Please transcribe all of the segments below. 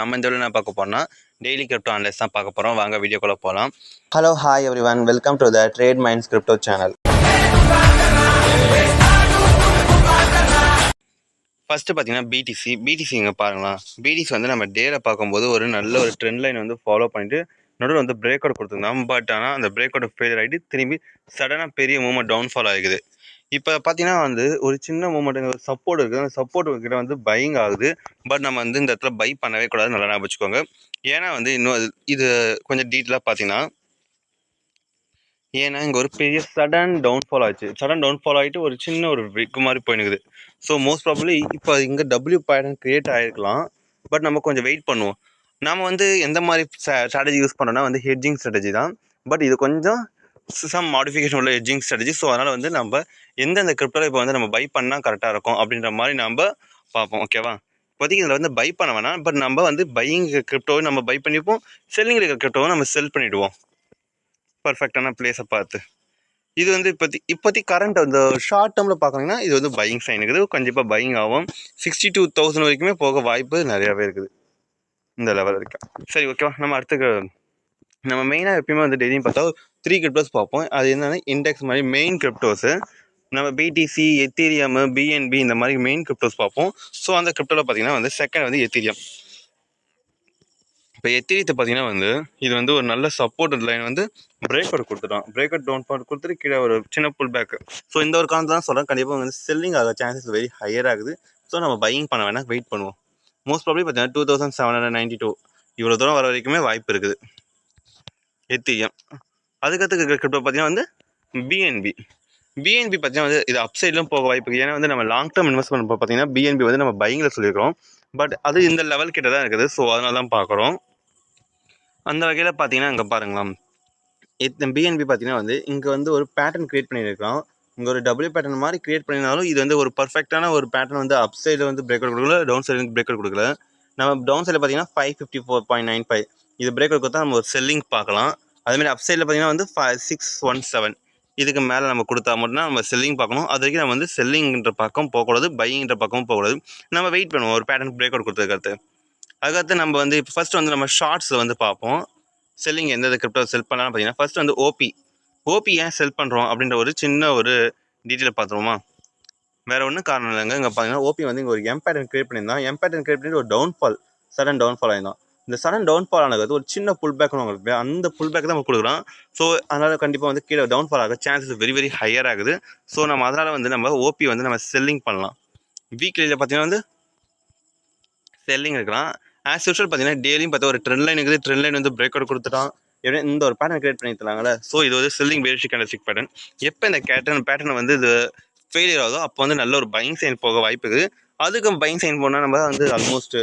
நம்ம இந்த வீடியோவில் என்ன பார்க்க போறோம்னா டெய்லி கிரிப்டோ அனலைஸ் தான் பார்க்க போகிறோம். வாங்க வீடியோக்குள்ளே போகலாம். Hello hi every one, welcome to the trade minds crypto channel. First பார்த்தீங்கன்னா பிடிசி இங்கே பாருங்களா. பிடிசி வந்து நம்ம டேல பார்க்கும்போது ஒரு நல்ல ஒரு ட்ரெண்ட் லைன் வந்து ஃபாலோ பண்ணிட்டு நடுவில் வந்து பிரேக் அவுட் கொடுத்துருந்தோம். பட் ஆனால் அந்த பிரேக் அவுட் ஃபெயிலியர் ஆகிட்டு திரும்பி சடனாக பெரிய மூவ்மெண்ட் டவுன்ஃபால் ஆகிக்குது. இப்போ பார்த்தீங்கன்னா வந்து ஒரு சின்ன மூவ்மெண்ட் சப்போர்ட் இருக்குது. அந்த சப்போர்ட் கிட்ட வந்து பையிங் ஆகுது. பட் நம்ம வந்து இந்த இடத்துல பை பண்ணவே கூடாது, நல்லா ஞாபகம் வச்சுக்கோங்க. ஏன்னா வந்து இன்னும் இது கொஞ்சம் டீட்டெயிலாக பார்த்தீங்கன்னா, ஏன்னா இங்கே ஒரு பெரிய சடன் டவுன்ஃபால் ஆச்சு. சடன் டவுன்ஃபால் ஆகிட்டு ஒரு சின்ன ஒரு விக் மாதிரி போயினுக்குது. ஸோ மோஸ்ட் ப்ராபப்ளி இப்போ இங்கே டபிள்யூ பேட்டர்ன் கிரியேட் ஆகிருக்கலாம். பட் நம்ம கொஞ்சம் வெயிட் பண்ணுவோம். நாம் வந்து எந்த மாதிரி ஸ்ட்ராட்டஜி யூஸ் பண்ணுறோன்னா வந்து ஹெட்ஜிங் ஸ்ட்ராட்டஜி தான். பட் இது கொஞ்சம் சம் மாடிஃபிகேஷன் உள்ள ஹெட்ஜிங் ஸ்ட்ராட்டஜி. ஸோ அதனால் வந்து நம்ம எந்தெந்த கிரிப்டோவில் இப்போ வந்து நம்ம பை பண்ணால் கரெக்டாக இருக்கும் அப்படின்ற மாதிரி நம்ம பார்ப்போம். ஓகேவா? இப்போதைக்கு இதில் வந்து பை பண்ண வேணாம். பட் நம்ம வந்து பையிங் கிரிப்டோவை நம்ம பை பண்ணிப்போம், செல்லிங் இருக்கிற கிரிப்டோவை நம்ம செல் பண்ணிவிடுவோம் பர்ஃபெக்டான பிளேஸை பார்த்து. இது வந்து இப்போதைக்கு கரண்ட் அந்த ஷார்ட் டேர்மில் பார்க்குறீங்கன்னா இது வந்து பையிங் சைன் இருக்குது. கண்டிப்பாக பையிங் ஆகும். 62,000 வரைக்குமே போக வாய்ப்பு நிறையாவே இருக்குது இந்த லெவல் வரைக்கும். சரி, ஓகேவா? நம்ம அடுத்து நம்ம மெயினாக எப்பயுமே வந்து டெய்லியும் பார்த்தா 3 கிரிப்டோஸ் பார்ப்போம். அது என்னென்னா இண்டெக்ஸ் மாதிரி மெயின் கிரிப்டோஸு. நம்ம பிடிசி, எத்தீரியம், பிஎன்பி இந்த மாதிரி மெயின் கிரிப்டோஸ் பார்ப்போம். ஸோ அந்த கிரிப்டோவில் பார்த்தீங்கன்னா வந்து செகண்ட் வந்து எத்தீரியம். இப்போ எத்தீரியத்தை பார்த்தீங்கன்னா வந்து இது வந்து ஒரு நல்ல சப்போர்ட் லைன் வந்து பிரேக் அவுட் கொடுத்துட்டோம். பிரேக் அவுட் டவுன் ஃபால் கொடுத்துட்டு கீழே ஒரு சின்ன புல் பேக். ஸோ இந்த ஒரு காரணத்தை தான் சொல்கிறேன். கண்டிப்பாக வந்து செல்லிங் ஆக சான்சஸ் வெரி ஹையர் ஆகுது. ஸோ நம்ம பையிங் பண்ண வேணால் வெயிட் பண்ணுவோம். மோஸ்ட் ப்ராபப்ளி பார்த்தீங்கன்னா 2792 இவ்வளோ தூரம் வர வரைக்குமே வாய்ப்பு இருக்குது எத்தீரியம். அதுக்கடுத்து கிரிப்டோ பார்த்தீங்கன்னா வந்து பிஎன்பி பார்த்தீங்கன்னா வந்து இது அப்சைட்லும் போக வாய்ப்பு இருக்குது. ஏன்னா வந்து நம்ம லாங் டேர்ம் இன்வெஸ்ட்மெண்ட் பார்த்தீங்கன்னா பிஎன்பி வந்து நம்ம பையிங்கில் சொல்லியிருக்கிறோம். பட் அது இந்த லெவல் கிட்ட தான் இருக்குது. ஸோ அதனால தான் பார்க்குறோம். அந்த வகையில் பார்த்தீங்கன்னா இங்கே பாருங்களாம், பிஎன்பி பார்த்தீங்கன்னா வந்து இங்கே வந்து ஒரு பேட்டர்ன் கிரியேட் பண்ணியிருக்கிறோம். இங்கே ஒரு டபுள்யூ பேட்டர்ன் மாதிரி கிரியேட் பண்ணியிருந்தாலும் இது வந்து ஒரு பர்ஃபெக்டான ஒரு பேட்டர்ன் வந்து அப் சைடில் வந்து பிரேக் அவுட் கொடுக்கல, டவுன் சைடு பிரேக் அவுட் கொடுக்கல. நம்ம டவுன் சைடில் பார்த்தீங்கன்னா 554.95 இது பிரேக் அவுட் கொடுத்தா நம்ம ஒரு செல்லிங் பார்க்கலாம். அதேமாதிரி அப் சைடில் பார்த்தீங்கன்னா வந்து 5617 இதுக்கு மேலே நம்ம கொடுத்தா மட்டும்தான் நம்ம செல்லிங் பார்க்கணும். அது வரைக்கும் நம்ம வந்து செல்லிங்கிற பக்கம் போகக்கூடாது, பையிங்கிற பக்கமும் போகக்கூடாது. நம்ம வெயிட் பண்ணுவோம் ஒரு பேட்டர்ன் பிரேக் அவுட் கொடுத்ததுக்கடுத்து. அதுக்கடுத்து நம்ம வந்து இப்போ ஃபஸ்ட் வந்து நம்ம ஷார்ட்ஸில் வந்து பார்ப்போம். செல்லிங் எந்த கிரிப்டோ செல் பண்ணலாம்னு பார்த்தீங்கன்னா ஃபஸ்ட் வந்து ஓபி ஏன் செல் பண்ணுறோம் அப்படின்ற ஒரு சின்ன ஒரு டீட்டெயில் பார்த்துருவோமா? வேறு ஒன்றும் காரணம் இல்லைங்க. இங்கே பார்த்தீங்கன்னா ஓபி வந்து இங்கே ஒரு எம் பேட்டர்ன் கிரியேட் பண்ணியிருந்தான். எம் பேட்டர்ன் கிரியேட் பண்ணிட்டு ஒரு சடன் டவுன்ஃபால் ஆயிருந்தான். இந்த சடன் டவுன்ஃபால் ஆனது ஒரு சின்ன புல் பேக்னு உங்களுக்கு அந்த புல் பேக் தான் நம்ம கொடுக்குறோம். ஸோ அதனால் கண்டிப்பாக வந்து கீழே டவுன்ஃபால் ஆக சான்சஸ் வெரி வெரி ஹையர் ஆகுது. ஸோ நம்ம அதனால் வந்து நம்ம ஓபி வந்து நம்ம செல்லிங் பண்ணலாம். வீக்லியில் பார்த்தீங்கன்னா வந்து செல்லிங் இருக்கலாம். ஆஸ் யூஷுவல் பார்த்தீங்கன்னா டெய்லியும் பார்த்தா ஒரு ட்ரெண்ட் லைன் இருக்குது. ட்ரெண்ட் லைன் வந்து பிரேக் அவுட் கொடுத்துட்டான். இந்த ஒரு பேட்டர்ன் கிரியேட் பண்ணி தராங்களே. ஸோ இது வந்து செல்லிங் பேசிக் கேண்டல்ஸ்டிக் பேட்டர்ன். எப்போ இந்த பேட்டர்ன் வந்து இது ஃபெயிலியர் ஆகுதோ அப்போ வந்து நல்ல ஒரு பையிங் சைன் போக வாய்ப்பு இருக்குது. அதுக்கு பையிங் சைன் போனால் நம்ம வந்து ஆல்மோஸ்ட்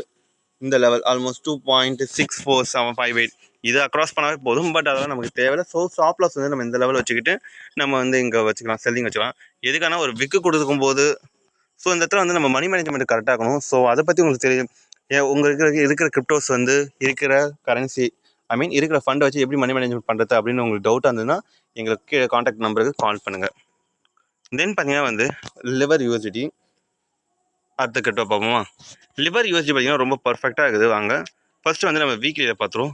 இந்த லெவல் ஆல்மோஸ்ட் 2.64758 இது அக்ராஸ் பண்ணாவே போதும். பட் அதெல்லாம் நமக்கு தேவையில்லை. ஸோ ஸ்டாப் லாஸ் வந்து நம்ம இந்த லெவல் வச்சுக்கிட்டு நம்ம வந்து இங்கே வச்சுக்கலாம், செல்லிங் வச்சுக்கலாம். எதுக்கான ஒரு விக்கு கொடுக்கும் போது ஸோ இந்த இடத்துல வந்து நம்ம மணி மேனேஜ்மெண்ட் கரெக்டாக இருக்கணும். ஸோ அதை பற்றி உங்களுக்கு தெரியும். உங்களுக்கு இருக்கிற கிரிப்டோஸ் வந்து இருக்கிற கரன்சி இருக்கிற ஃபண்டை வச்சு எப்படி மணி மேனேஜ்மெண்ட் பண்ணுறது அப்படின்னு உங்களுக்கு டவுட்டாக இருந்ததுன்னா எங்களுக்கு கீழே காண்டாக்ட் நம்பருக்கு கால் பண்ணுங்கள். தென் பார்த்தீங்கன்னா வந்து லிவர் யூஎஸ்டி அடுத்த கிரிப்டோ பார்ப்போமா? லிவர் யூஎஸ்டி பார்த்தீங்கன்னா ரொம்ப பர்ஃபெக்டாக இருக்குது. வாங்க ஃபஸ்ட்டு வந்து நம்ம வீக்லியில் பார்த்துருவோம்.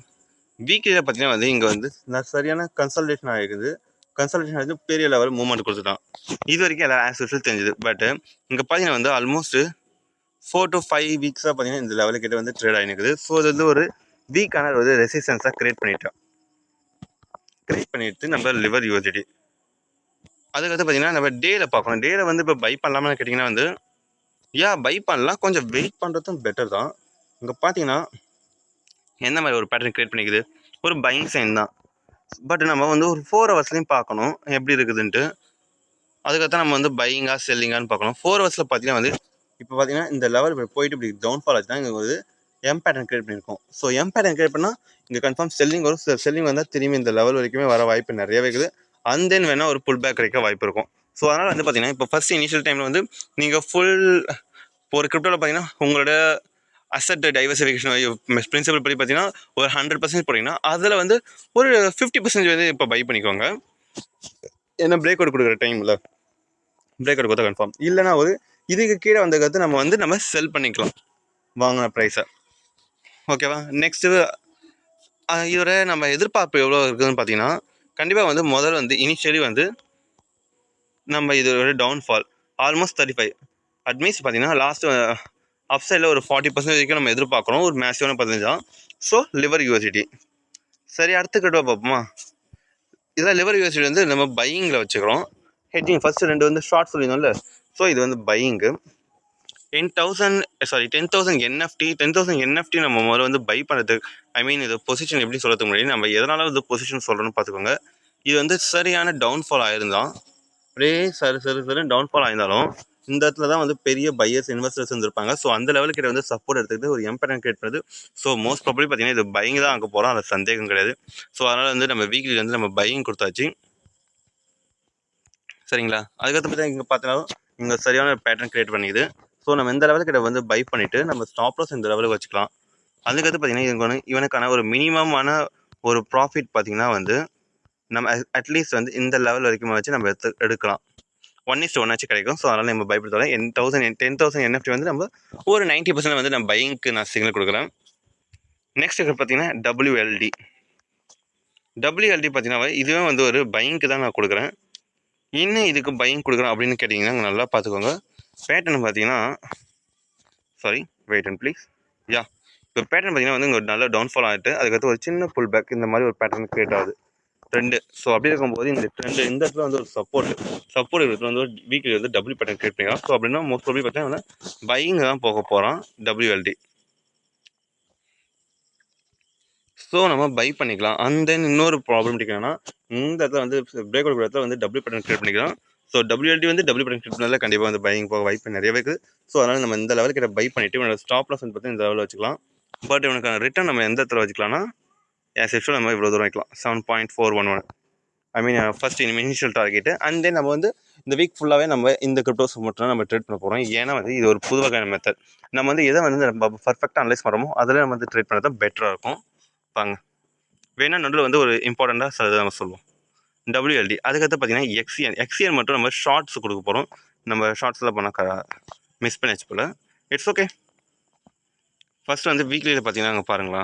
வீக்லியில் பார்த்தீங்கன்னா வந்து இங்கே வந்து சரியான கன்சல்டேஷன் ஆகிருக்குது. கன்சல்டேஷன் ஆகிட்டு பெரிய லெவல் மூவ்மெண்ட் கொடுத்துட்டான். இது வரைக்கும் எல்லாம் ஆஸ் யூஷுவல் தெரிஞ்சுது. பட் இங்கே பார்த்தீங்கன்னா வந்து ஆல்மோஸ்ட் 4 to 5 வீக்ஸாக பார்த்தீங்கன்னா இந்த லெவலுக்கிட்ட வந்து ட்ரேட் ஆகிருக்குது. ஸோ இது வந்து ஒரு வீக்கான ஒரு ரெசிஸ்டன்ஸாக கிரியேட் பண்ணிட்டு நம்ம லிவர் யூஎஸ்டி. அதுக்கடுத்து பார்த்தீங்கன்னா நம்ம டேல பார்க்கணும். டேல வந்து இப்போ பை பண்ணலாமான்னு கேட்டிங்கன்னா வந்து பை பண்ணலாம். கொஞ்சம் வெயிட் பண்ணுறதும் பெட்டர் தான். இங்கே பார்த்தீங்கன்னா எந்த மாதிரி ஒரு பேட்டர்ன் கிரியேட் பண்ணிக்குது, ஒரு பையிங் சைன் தான். பட் நம்ம வந்து ஒரு 4 ஹவர்ஸ்லையும் பார்க்கணும் எப்படி இருக்குதுன்ட்டு. அதுக்கடுத்து நம்ம வந்து பையிங்காக செல்லிங்கான்னு பார்க்கணும். 4 ஹவர்ஸில் பார்த்தீங்கன்னா வந்து இப்போ பார்த்தீங்கன்னா இந்த லெவல் போயிட்டு இப்படி டவுன்ஃபால் ஆச்சுன்னா இங்கே வந்து எம் பேட்டர்ன் கிரியேட் பண்ணியிருக்கோம். ஸோ எம் பேட்டர்ன் கிரியேட் பண்ணால் இங்கே கன்ஃபார்ம் செல்லிங் வரும். செல்லிங் வந்தால் திரும்பி இந்த லெவல் வரைக்குமே வர வாய்ப்பு நிறையவே இருக்குது. அண்ட் தென் வேணால் ஒரு புல் பேக் கிடைக்க வாய்ப்பு இருக்கும். ஸோ அதனால் வந்து பார்த்தீங்கன்னா இப்போ ஃபஸ்ட் இனிஷியல் டைமில் வந்து நீங்கள் ஒரு கிரிப்டோவில் பார்த்தீங்கன்னா உங்களோட அசட் டைவர்சிஃபிகேஷன் பிரின்சிபல் படி பார்த்தீங்கன்னா ஒரு 100% போட்டிங்கன்னா அதில் வந்து ஒரு 50% வந்து இப்போ பை பண்ணிக்கோங்க. ஏன்னா பிரேக் அவுட் கொடுக்குற டைமில் பிரேக் அவுட் கொடுத்தா கன்ஃபார்ம். இல்லைனா ஒரு இதுக்கு கீழே வந்த கருத்து நம்ம செல் பண்ணிக்கலாம் வாங்கின ப்ரைஸை. ஓகேவா. நெக்ஸ்ட்டு இதோட நம்ம எதிர்பார்ப்பு எவ்வளோ இருக்குதுன்னு பார்த்தீங்கன்னா, கண்டிப்பாக வந்து முதல்ல வந்து இனிஷியலி வந்து நம்ம இதோட டவுன்ஃபால் ஆல்மோஸ்ட் 35 அட்மீன்ஸ் பார்த்தீங்கன்னா லாஸ்ட் அப் சைடில் ஒரு 40% வரைக்கும் நம்ம எதிர்பார்க்குறோம். ஒரு மேசிவான 15 தான். So liver USDT. சரி, அடுத்த கிரிப்டோ பார்ப்போமா. இதில் லிவர் யூஎஸ்டிடி வந்து நம்ம பையிங்கில் வச்சுக்கிறோம். ஹெட்டிங் ஃபஸ்ட்டு 2 வந்து ஷார்ட் சொல்லியிருந்தோம்ல. ஸோ இது வந்து பையிங்கு. 10,000 NFT நம்ம முதல்ல வந்து பை பண்ணுறதுக்கு இது பொசிஷன் எப்படி சொல்கிறதுக்கு முன்னாடி நம்ம எதனால வந்து பொசிஷன் சொல்கிறோன்னு பார்த்துக்கோங்க. இது வந்து சரியான டவுன்ஃபால் ஆயிருந்தான். அப்படியே சரி டவுன்ஃபால் ஆயிருந்தாலும் இந்த இடத்துல தான் வந்து பெரிய பையர்ஸ் இன்வெஸ்டர்ஸ் இருந்திருப்பாங்க. ஸோ அந்த லெவலுக்கு வந்து சப்போர்ட் எடுத்துக்கிட்டு ஒரு எம்பேட்டர் கிரியேட் பண்ணுது. ஸோ மோஸ்ட் ப்ராபப்லி பார்த்தீங்கன்னா இது பையிங் தான் ஆக போகிறோம், அது சந்தேகம் கிடையாது. ஸோ அதனால் வந்து நம்ம வீக்லி வந்து நம்ம பையிங் கொடுத்தாச்சு. சரிங்களா. அதுக்கடுத்து பார்த்தீங்கன்னா இங்கே பார்த்தாலும் இங்கே சரியான பேட்டர்ன் கிரியேட் பண்ணிக்குது. ஸோ நம்ம இந்த லெவலுக்கு வந்து பை பண்ணிவிட்டு நம்ம ஸ்டாப் லாஸ் இந்த லெவலுக்கு வச்சுக்கலாம். அதுக்கடுத்து பார்த்தீங்கன்னா இவனுக்கான ஒரு மினிமமான ஒரு ப்ராஃபிட் பார்த்தீங்கன்னா வந்து நம்ம அட்லீஸ்ட் வந்து இந்த லெவல் வரைக்கும் வச்சு நம்ம எடுக்கலாம். 1:1 ஆச்சு கிடைக்கும். ஸோ அதனால் நம்ம பயப்படுத்தோம். 10,000 NFT வந்து நம்ம ஒரு 90% வந்து நம்ம பையிங்க்கு நான் சிக்னல் கொடுக்குறேன். நெக்ஸ்ட் பார்த்தீங்கன்னா WLD பார்த்தீங்கன்னா இதுவே வந்து ஒரு பையிங்க்கு தான் நான் கொடுக்குறேன். இன்னும் இதுக்கு பையிங் கொடுக்குறேன் அப்படின்னு கேட்டிங்கன்னா நல்லா பார்த்துக்கோங்க. பேட்டர்ன் பார்த்தீங்கன்னா வெயிட் அண்ட் ப்ளீஸ். இப்போ பேட்டர்ன் பார்த்தீங்கன்னா வந்து இங்கே நல்ல டவுன்ஃபால் ஆகிட்டு அதுக்கடுத்து ஒரு சின்ன புல் பேக் இந்த மாதிரி ஒரு பேட்டர்ன் கிரியேட் ஆகுது ட்ரெண்டு. ஸோ அப்படி இருக்கும்போது இந்த ட்ரெண்டு இந்த இடத்துல வந்து ஒரு சப்போர்ட் இடத்துல வந்து ஒரு வீக்லி வந்து டபுள் பேட்டர்ன் கிரியேட் பண்ணிக்கலாம். ஸோ அப்படின்னா மோஸ்ட் ப்ராபப்லி பார்த்தீங்கன்னா பையிங் தான் போக போகிறோம் WLD. ஸோ நம்ம பை பண்ணிக்கலாம். அண்ட் தென் இன்னொரு ப்ராப்ளமேட்டிக் என்னன்னா இந்த இடத்துல வந்து பிரேக் அவுட் இடத்துல வந்து டபுள் பேட்டர்ன் கிரியேட் பண்ணிக்கலாம். ஸோ WLD வந்து டபுள் பேட்டர்ன் கிரியேட் பண்ணால கண்டிப்பாக வந்து பையிங் போக வாய்ப்பு நிறையவே இருக்குது. ஸோ அதனால் நம்ம இந்த லெவலுக்கு பை பண்ணிவிட்டு இவனோட ஸ்டாப் லாஸ் வந்து பார்த்தீங்கன்னா இந்த லெவலில் வச்சுக்கலாம். பட் இவனுக்கான ரிட்டர்ன் நம்ம எந்த இடத்துல வச்சுக்கலாம்னா ஆஸ் யூஷுவல் நம்ம இவ்வளோ தூரம் வைக்கலாம். 7.411 first initial target. And then நம்ம வந்து இந்த வீக் ஃபுல்லாகவே நம்ம இந்த கிரிப்டோஸ் மட்டும் நம்ம ட்ரேட் பண்ண போகிறோம். ஏன்னா வந்து இது ஒரு புது வகையான மெத்தட். நம்ம வந்து எதை வந்து நம்ம பர்ஃபெக்டாக அனலைஸ் பண்ணுறோமோ அதில் நம்ம வந்து ட்ரேட் பண்ணது தான் பெட்டராக இருக்கும். பாங்க வேணா நடுவில் வந்து ஒரு இம்பார்ட்டண்ட்டாக சில நம்ம சொல்லுவோம். WLD அதுக்கடுத்து பார்த்தீங்கன்னா XCN மட்டும் நம்ம ஷார்ட்ஸ் கொடுக்க போகிறோம். நம்ம ஷார்ட்ஸில் பண்ண மிஸ் பண்ணிச்சு போல். It's okay. ஃபஸ்ட்டு வந்து வீக்லியில் பார்த்தீங்கன்னா அங்கே பாருங்களா.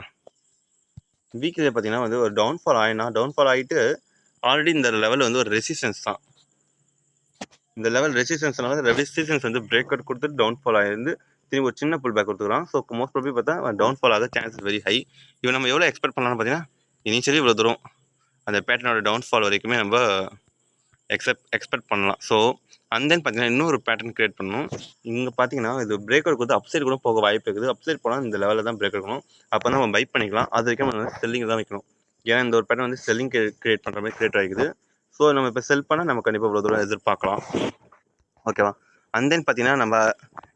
வீக்லியில் பார்த்தீங்கன்னா வந்து ஒரு டவுன்ஃபால் ஆகிட்டு ஆல்ரெடி இந்த லெவல் வந்து ஒரு ரெசிஸ்டன்ஸ் தான். இந்த லெவல் ரெசிஸ்டன்ஸ் வந்து பிரேக் அவுட் கொடுத்துட்டு டவுன்ஃபால் ஆகிருந்து திரும்பி ஒரு சின்ன புல் பேக் கொடுத்துக்கலாம். ஸோ மோஸ்ட் ப்ராபப்லி பார்த்தா டவுன்ஃபால் ஆக சான்சஸ் வெரி ஹை. இவன் நம்ம எவ்வளோ எக்ஸ்பெக்ட் பண்ணலாம்னு பார்த்தீங்கன்னா இனிஷியலி இவ்வளோ தூரம் அந்த பேட்டர்னோட டவுன்ஃபால் வரைக்குமே நம்ம எக்ஸ்பெக்ட் பண்ணலாம். ஸோ அண்ட் தென் பார்த்தீங்கன்னா இன்னொரு பேட்டர்ன் கிரியேட் பண்ணணும். இங்கே பார்த்தீங்கன்னா இது பிரேக் அவுட் கொடுத்து அப்சைட் கூட போக வாய்ப்பு இருக்குது. அப்சைட் போனால் இந்த லெவலில் தான் பிரேக் இருக்கணும். அப்போ தான் நம்ம பை பண்ணிக்கலாம். அது வரைக்கும் நம்ம செல்லிங் தான் வைக்கணும். ஏன்னா இந்த ஒரு பேட்டர்ன் வந்து செல்லிங் கிரியேட் பண்ணுற மாதிரி கிரியேட் ஆகிக்குது. ஸோ நம்ம இப்போ செல் பண்ணால் நம்ம கண்டிப்பாக இவ்வளோ தூரம் எதிர்பார்க்கலாம். ஓகேவா. அண்ட் தென் பார்த்தீங்கன்னா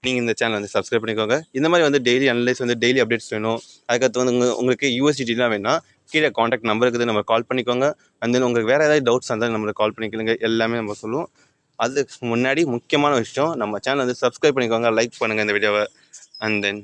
நீங்கள் இந்த சேனல் வந்து சப்ஸ்கிரைப் பண்ணிக்கோங்க. இந்த மாதிரி வந்து டெய்லி அனலைஸ் வந்து டெய்லி அப்டேட்ஸ் வேணும். அதுக்கடுத்து வந்து உங்களுக்கு USDTலாம் வேணும்னா கீழே காண்டாக்ட் நம்பர் இருக்குது, நம்ம கால் பண்ணிக்கோங்க. அண்ட் தென் உங்களுக்கு வேறு ஏதாவது டவுட்ஸ் இருந்தால் நம்மளுக்கு கால் பண்ணிக்கலுங்க. எல்லாமே நம்ம சொல்லுவோம். அதுக்கு முன்னாடி முக்கியமான விஷயம் நம்ம சேனல் வந்து சப்ஸ்கிரைப் பண்ணிக்கோங்க, லைக் பண்ணுங்கள் இந்த வீடியோவை. And then